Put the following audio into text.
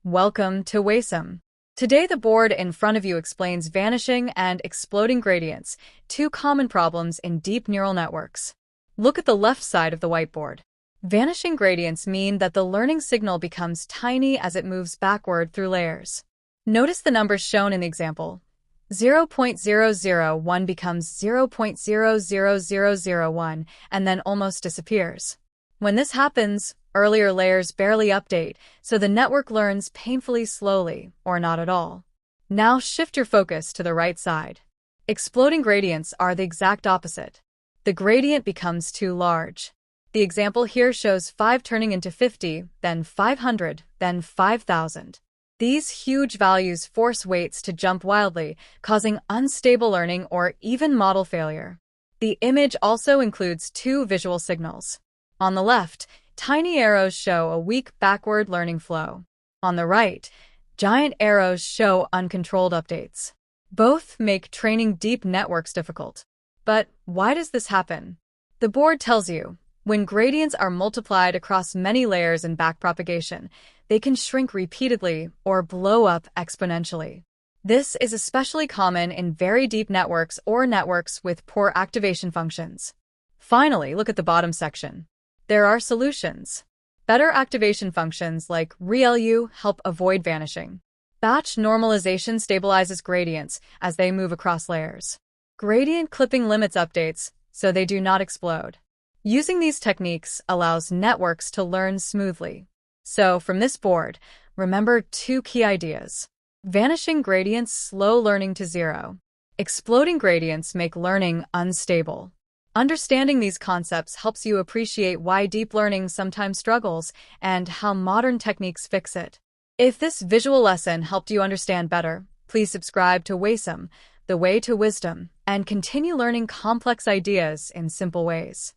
Welcome to WAYSOM. Today the board in front of you explains vanishing and exploding gradients, two common problems in deep neural networks. Look at the left side of the whiteboard. Vanishing gradients mean that the learning signal becomes tiny as it moves backward through layers. Notice the numbers shown in the example. 0.001 becomes 0.00001 and then almost disappears. When this happens, earlier layers barely update, so the network learns painfully slowly, or not at all. Now shift your focus to the right side. Exploding gradients are the exact opposite. The gradient becomes too large. The example here shows 5 turning into 50, then 500, then 5,000. These huge values force weights to jump wildly, causing unstable learning or even model failure. The image also includes two visual signals. On the left, tiny arrows show a weak backward learning flow. On the right, giant arrows show uncontrolled updates. Both make training deep networks difficult. But why does this happen? The board tells you, when gradients are multiplied across many layers in backpropagation, they can shrink repeatedly or blow up exponentially. This is especially common in very deep networks or networks with poor activation functions. Finally, look at the bottom section. There are solutions. Better activation functions like ReLU help avoid vanishing. Batch normalization stabilizes gradients as they move across layers. Gradient clipping limits updates so they do not explode. Using these techniques allows networks to learn smoothly. So, from this board, remember two key ideas. Vanishing gradients slow learning to zero. Exploding gradients make learning unstable. Understanding these concepts helps you appreciate why deep learning sometimes struggles and how modern techniques fix it. If this visual lesson helped you understand better, please subscribe to WAYSOM, the way to wisdom, and continue learning complex ideas in simple ways.